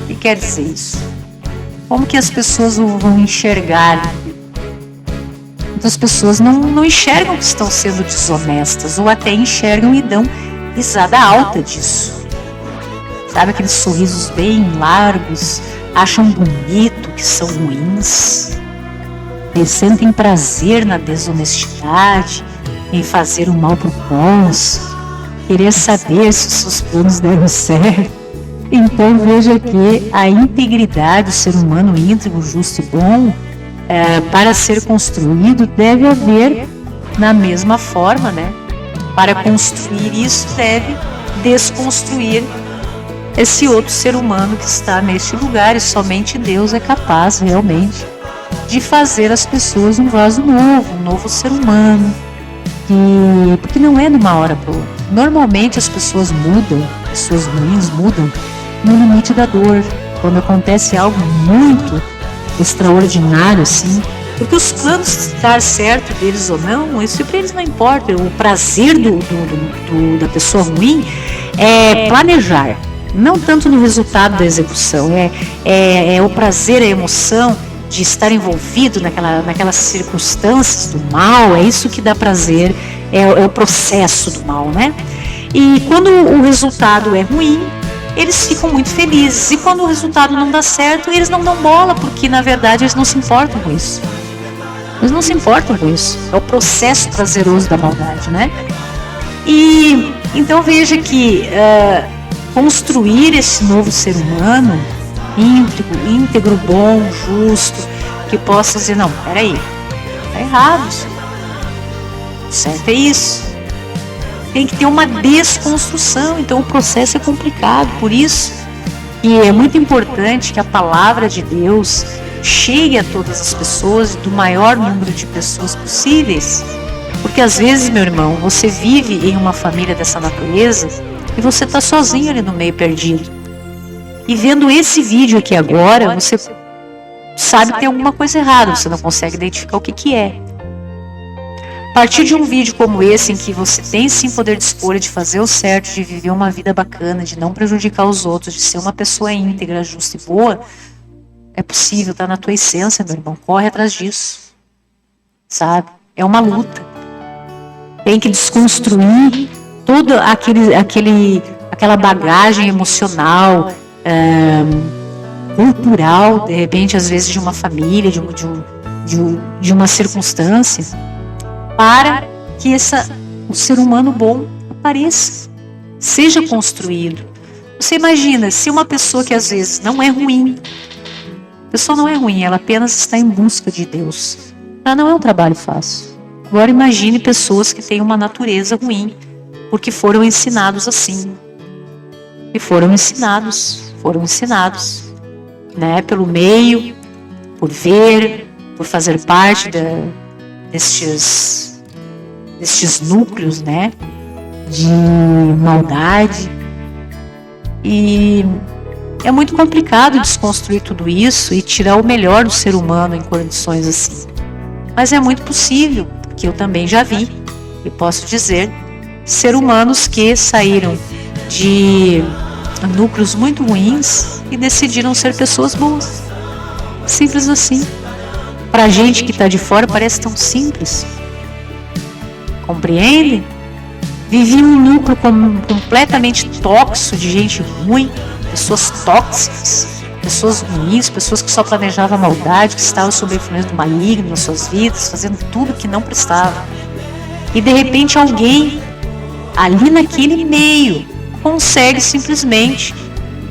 O que quer dizer isso? Como que as pessoas vão enxergar? Muitas pessoas não enxergam que estão sendo desonestas, ou até enxergam e dão risada alta disso. Sabe, aqueles sorrisos bem largos, acham bonito que são ruins, eles sentem prazer na desonestidade, em fazer o mal pro próximo, querer saber se os seus planos deram certo. Então veja que a integridade do ser humano íntegro, justo e bom, para ser construído, deve haver na mesma forma, né? Para construir isso, deve desconstruir esse outro ser humano que está neste lugar, e somente Deus é capaz realmente de fazer as pessoas um vaso novo, um novo ser humano, porque não é de uma hora para outra. Normalmente as pessoas mudam, pessoas ruins mudam no limite da dor, quando acontece algo muito extraordinário assim, porque os planos estar certo deles ou não, isso para eles não importa. O prazer da pessoa ruim é planejar, não tanto no resultado da execução, é o prazer, a emoção de estar envolvido naquelas circunstâncias do mal, é isso que dá prazer, é o processo do mal, né? E quando o resultado é ruim, eles ficam muito felizes. E quando o resultado não dá certo, eles não dão bola, porque na verdade eles não se importam com isso. Eles não se importam com isso. É o processo prazeroso da maldade, né? E então veja que construir esse novo ser humano íntegro, bom, justo, que possa dizer, não, peraí, tá errado isso. Certo é isso. Tem que ter uma desconstrução, então o processo é complicado, por isso que é muito importante que a palavra de Deus chegue a todas as pessoas, do maior número de pessoas possíveis, porque às vezes, meu irmão, você vive em uma família dessa natureza e você está sozinho ali no meio, perdido, e vendo esse vídeo aqui agora, você sabe que tem alguma coisa errada, você não consegue identificar o que é. A partir de um vídeo como esse, em que você tem sim poder de escolha, de fazer o certo, de viver uma vida bacana, de não prejudicar os outros, de ser uma pessoa íntegra, justa e boa, é possível, tá na tua essência, meu irmão, corre atrás disso, sabe? É uma luta. Tem que desconstruir toda aquela bagagem emocional, cultural, de repente, às vezes, de uma família, de uma circunstância, para que o ser humano bom apareça, seja construído. Você imagina, se uma pessoa que às vezes não é ruim, a pessoa não é ruim, ela apenas está em busca de Deus. Ela não é um trabalho fácil. Agora imagine pessoas que têm uma natureza ruim, porque foram ensinados assim. E foram ensinados, né, pelo meio, por ver, por fazer parte destes núcleos, né, de maldade. E é muito complicado desconstruir tudo isso e tirar o melhor do ser humano em condições assim. Mas é muito possível, porque eu também já vi, e posso dizer, ser humanos que saíram de núcleos muito ruins e decidiram ser pessoas boas. Simples assim. Pra gente que está de fora parece tão simples. Compreende? Vivi um núcleo completamente tóxico de gente ruim, pessoas tóxicas, pessoas ruins, pessoas que só planejavam a maldade, que estavam sob a influência do maligno nas suas vidas, fazendo tudo que não prestava. E de repente alguém ali naquele meio consegue simplesmente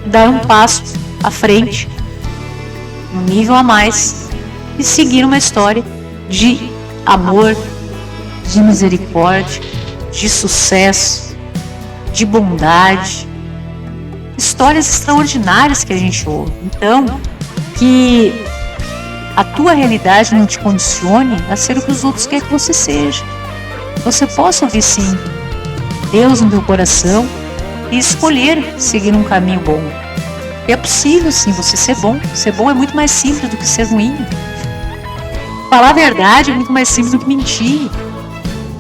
dar um passo à frente, um nível a mais, e seguir uma história de amor, de misericórdia, de sucesso, de bondade, histórias extraordinárias que a gente ouve. Então, que a tua realidade não te condicione a ser o que os outros querem que você seja. Você possa ouvir sim Deus no teu coração e escolher seguir um caminho bom. É possível sim você ser bom. Ser bom é muito mais simples do que ser ruim. Falar a verdade é muito mais simples do que mentir.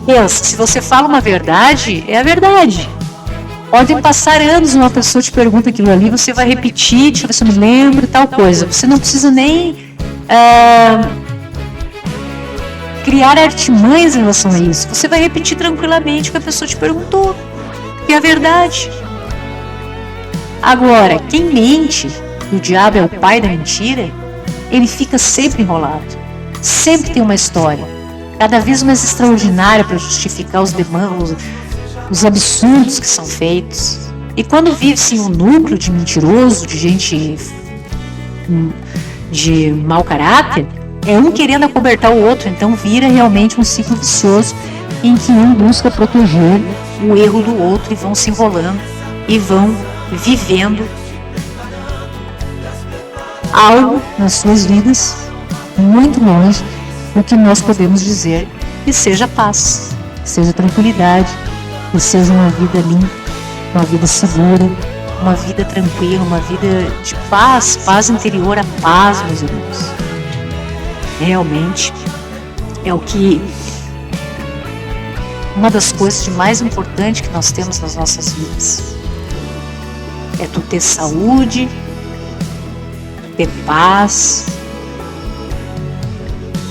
Pensa, se você fala uma verdade, é a verdade. Podem passar anos e uma pessoa te pergunta aquilo ali, você vai repetir, deixa eu ver se eu me lembro e tal coisa. Você não precisa nem criar artimanhas em relação a isso. Você vai repetir tranquilamente o que a pessoa te perguntou, que é a verdade. Agora, quem mente, e o diabo é o pai da mentira, ele fica sempre enrolado. Sempre tem uma história, cada vez mais extraordinária para justificar os demandos, os absurdos que são feitos. E quando vive-se um núcleo de mentiroso, de gente de mau caráter, é um querendo acobertar o outro, então vira realmente um ciclo vicioso em que um busca proteger o erro do outro e vão se enrolando e vão vivendo algo nas suas vidas muito longe do que nós podemos dizer que seja paz, que seja tranquilidade, que seja uma vida limpa, uma vida segura, uma vida tranquila, uma vida de paz, paz interior, a paz, meus irmãos. Realmente é o que uma das coisas de mais importante que nós temos nas nossas vidas. É tu ter saúde, ter paz.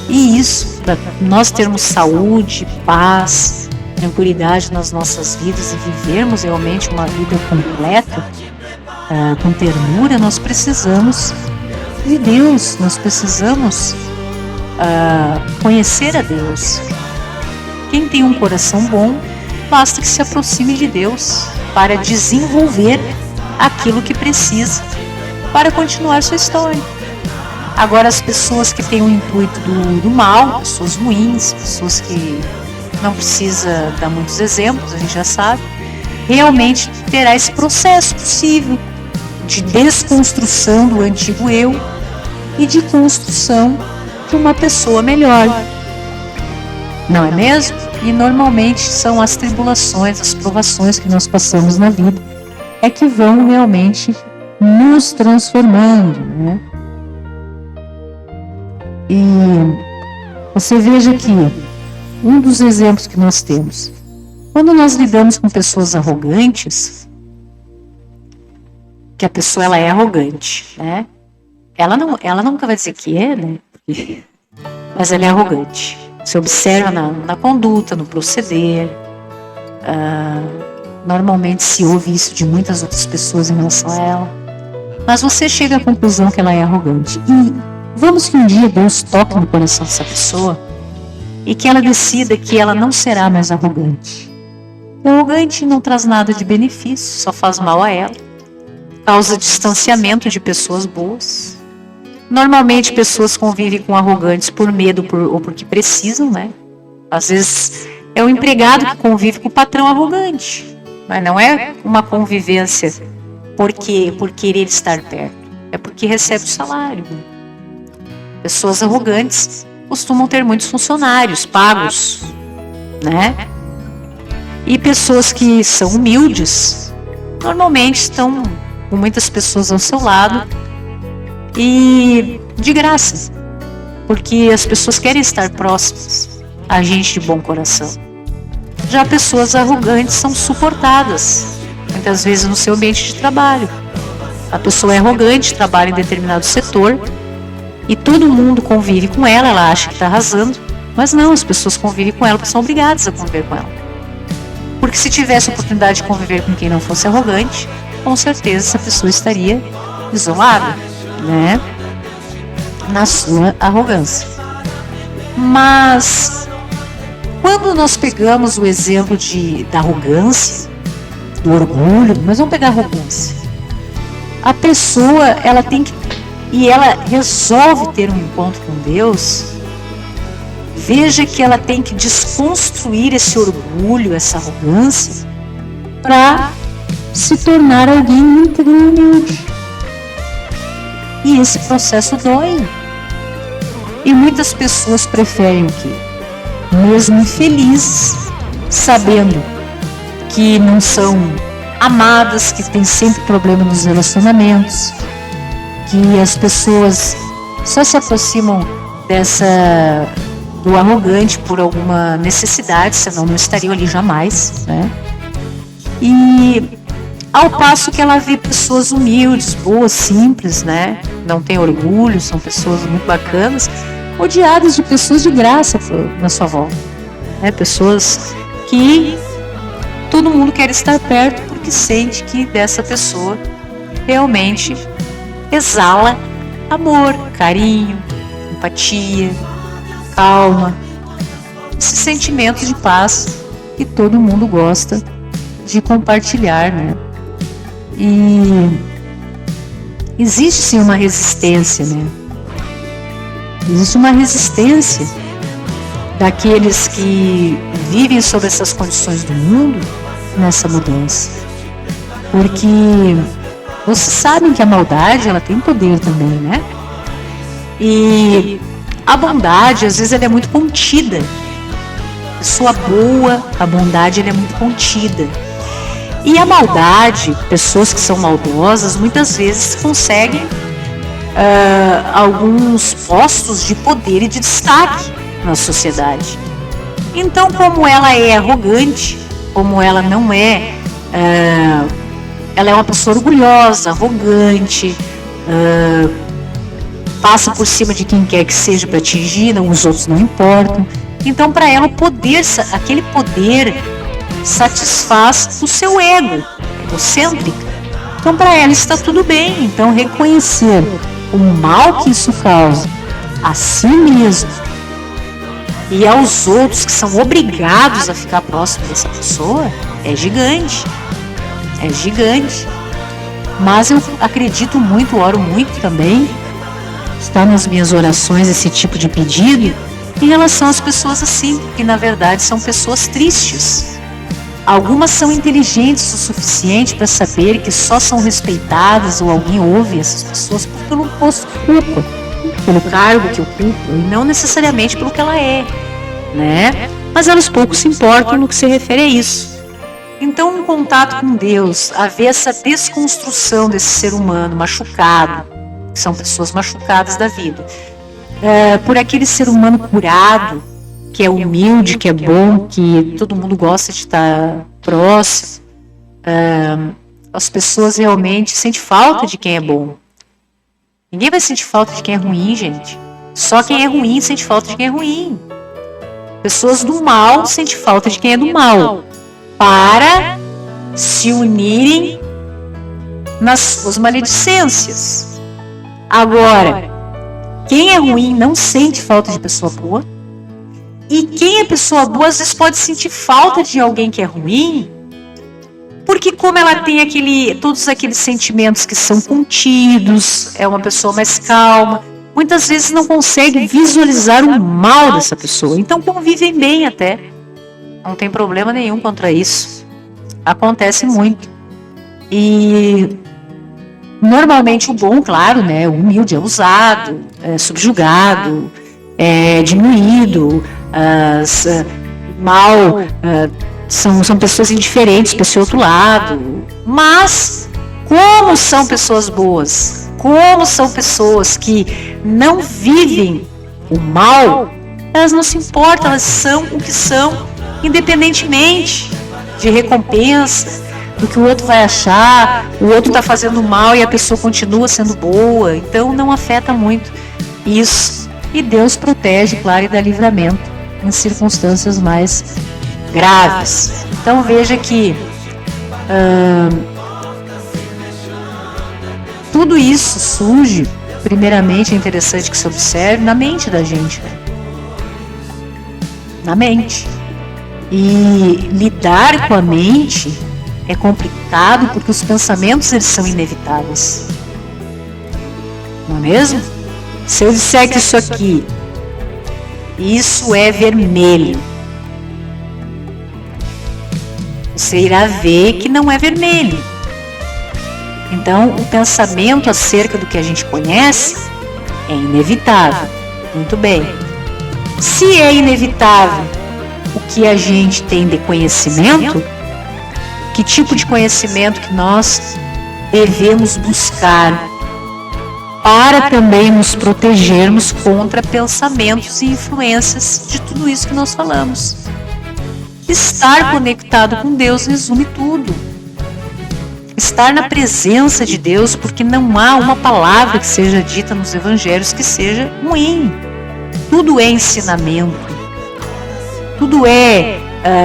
E isso, para nós termos saúde, paz, tranquilidade nas nossas vidas e vivermos realmente uma vida completa, com ternura, nós precisamos de Deus, nós precisamos conhecer a Deus. Quem tem um coração bom, basta que se aproxime de Deus para desenvolver aquilo que precisa para continuar sua história. Agora, as pessoas que têm o intuito do mal, pessoas ruins, pessoas que não precisa dar muitos exemplos, a gente já sabe, realmente terá esse processo possível de desconstrução do antigo eu e de construção de uma pessoa melhor. Não é mesmo? E normalmente são as tribulações, as provações que nós passamos na vida é que vão realmente nos transformando, né? E você veja que um dos exemplos que nós temos, quando nós lidamos com pessoas arrogantes, que a pessoa ela é arrogante, né? Ela nunca vai dizer que é, né? Mas ela é arrogante. Você observa na conduta, no proceder. Normalmente se ouve isso de muitas outras pessoas em relação a ela. Mas você chega à conclusão que ela é arrogante. E vamos que um dia Deus toque no coração dessa pessoa e que ela decida que ela não será mais arrogante. Arrogante não traz nada de benefício, só faz mal a ela. Causa distanciamento de pessoas boas. Normalmente pessoas convivem com arrogantes por medo ou porque precisam, né? Às vezes é o empregado que convive com o patrão arrogante, mas não é uma convivência por querer estar perto, é porque recebe o salário. Pessoas arrogantes costumam ter muitos funcionários pagos, né? E pessoas que são humildes normalmente estão com muitas pessoas ao seu lado e de graça, porque as pessoas querem estar próximas a gente de bom coração. Já pessoas arrogantes são suportadas, muitas vezes no seu ambiente de trabalho. A pessoa é arrogante, trabalha em determinado setor e todo mundo convive com ela, ela acha que está arrasando, mas não, as pessoas convivem com ela porque são obrigadas a conviver com ela. Porque se tivesse a oportunidade de conviver com quem não fosse arrogante, com certeza essa pessoa estaria isolada, né? Na sua arrogância. Mas quando nós pegamos o exemplo da arrogância, do orgulho, mas vamos pegar a arrogância. A pessoa, ela tem que, e ela resolve ter um encontro com Deus, veja que ela tem que desconstruir esse orgulho, essa arrogância, para se tornar alguém íntegro e humilde. E esse processo dói. E muitas pessoas preferem o quê? Mesmo infelizes, sabendo que não são amadas, que tem sempre problema nos relacionamentos, que as pessoas só se aproximam do arrogante por alguma necessidade, senão não estariam ali jamais, né? E ao passo que ela vê pessoas humildes, boas, simples, né? Não tem orgulho, são pessoas muito bacanas, odiadas de pessoas de graça na sua volta, né? Pessoas que todo mundo quer estar perto porque sente que dessa pessoa realmente exala amor, carinho, empatia, calma, esse sentimento de paz que todo mundo gosta de compartilhar, né? E existe sim uma resistência, né? Existe uma resistência daqueles que vivem sob essas condições do mundo nessa mudança. Porque vocês sabem que a maldade, ela tem poder também, né? E a bondade, às vezes, ela é muito contida. Pessoa boa, a bondade, ela é muito contida. E a maldade, pessoas que são maldosas, muitas vezes conseguem alguns postos de poder e de destaque na sociedade. Então, como ela é arrogante, como ela não é, ela é uma pessoa orgulhosa, arrogante, passa por cima de quem quer que seja para atingir, os outros não importam. Então, para ela, o poder, aquele poder satisfaz o seu ego, egocêntrica. Então, para ela está tudo bem. Então, reconhecer o mal que isso causa a si mesmo e aos outros que são obrigados a ficar próximo dessa pessoa é gigante. É gigante. Mas eu acredito muito, oro muito também, está nas minhas orações esse tipo de pedido em relação às pessoas assim, que na verdade são pessoas tristes. Algumas são inteligentes o suficiente para saber que só são respeitadas ou alguém ouve essas pessoas pelo posto que ocupa, pelo cargo que ocupa, e não necessariamente pelo que ela é, né? Mas elas pouco se importam no que se refere a isso. Então, um contato com Deus, haver essa desconstrução desse ser humano machucado, que são pessoas machucadas da vida, por aquele ser humano curado, que é humilde, que é bom, que todo mundo gosta de estar próximo. As pessoas realmente sentem falta de quem é bom. Ninguém vai sentir falta de quem é ruim, gente. Só quem é ruim sente falta de quem é ruim. Pessoas do mal sentem falta de quem é do mal, para se unirem nas suas maledicências. Agora, quem é ruim não sente falta de pessoa boa, e quem é pessoa boa às vezes pode sentir falta de alguém que é ruim, porque como ela tem todos aqueles sentimentos que são contidos, é uma pessoa mais calma, muitas vezes não consegue visualizar o mal dessa pessoa, então convivem bem até. Não tem problema nenhum contra isso. Acontece muito. E normalmente o bom, claro, né, o humilde é usado, é subjugado, é diminuído, mal, são pessoas indiferentes para esse outro lado. Mas como são pessoas boas, como são pessoas que não vivem o mal, elas não se importam, elas são o que são, independentemente de recompensa, do que o outro vai achar, o outro está fazendo mal e a pessoa continua sendo boa, então não afeta muito isso. E Deus protege, claro, e dá livramento em circunstâncias mais graves. Então veja que tudo isso surge, primeiramente é interessante que se observe na mente da gente, né? Na mente. E lidar com a mente é complicado porque os pensamentos eles são inevitáveis. Não é mesmo? Se eu disser que isso é vermelho, você irá ver que não é vermelho. Então, o pensamento acerca do que a gente conhece é inevitável. Muito bem. Se é inevitável o que a gente tem de conhecimento, que tipo de conhecimento que nós devemos buscar para também nos protegermos contra pensamentos e influências de tudo isso que nós falamos? Estar conectado com Deus resume tudo. Estar na presença de Deus, porque não há uma palavra que seja dita nos evangelhos que seja ruim. Tudo é ensinamento. Tudo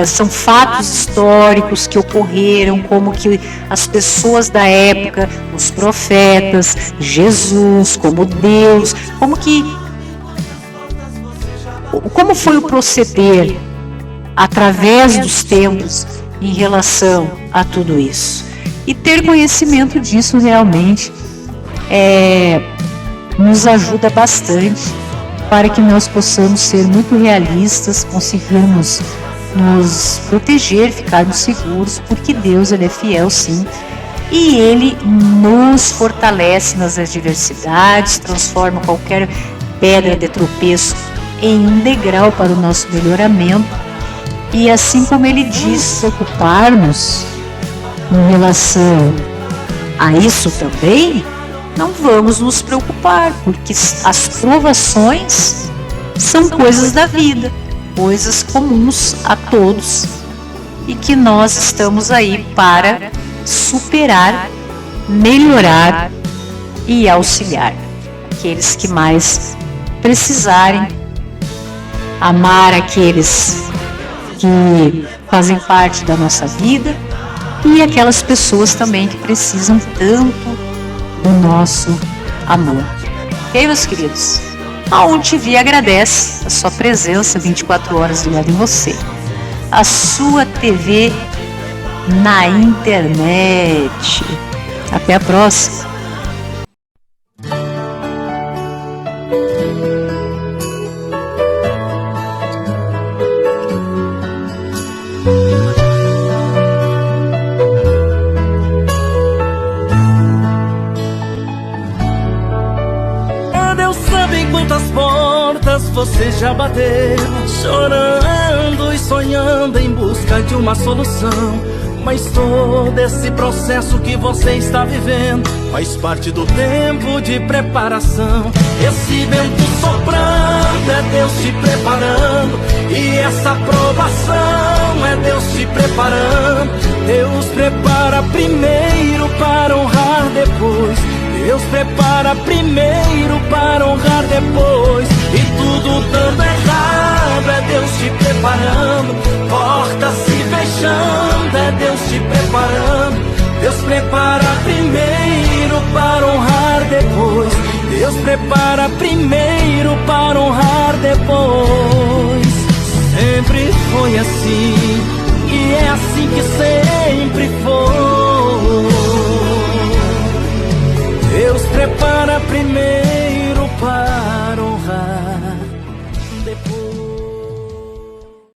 são fatos históricos que ocorreram, como que as pessoas da época, os profetas, Jesus, como Deus, como foi o proceder através dos tempos em relação a tudo isso. E ter conhecimento disso realmente nos ajuda bastante para que nós possamos ser muito realistas, conseguirmos nos proteger, ficarmos seguros, porque Deus ele é fiel sim, e Ele nos fortalece nas adversidades, transforma qualquer pedra de tropeço em um degrau para o nosso melhoramento, e assim como Ele diz preocupar-nos em relação a isso também, não vamos nos preocupar, porque as provações são coisas da vida, coisas comuns a todos e que nós estamos aí para superar, melhorar e auxiliar aqueles que mais precisarem, amar aqueles que fazem parte da nossa vida e aquelas pessoas também que precisam tanto do nosso amor. E aí, meus queridos, a ONTV agradece a sua presença 24 horas ligada em você. A sua TV na internet. Até a próxima. Deus sabe quantas portas você já bateu, chorando e sonhando em busca de uma solução. Mas todo esse processo que você está vivendo faz parte do tempo de preparação. Esse vento soprando é Deus te preparando, e essa provação é Deus te preparando. Deus prepara primeiro para honrar depois. Deus prepara primeiro para honrar depois. E tudo dando errado é Deus te preparando. Portas se fechando é Deus te preparando. Deus prepara primeiro para honrar depois. Deus prepara primeiro para honrar depois. Sempre foi assim, e é assim que sempre foi. Deus prepara primeiro para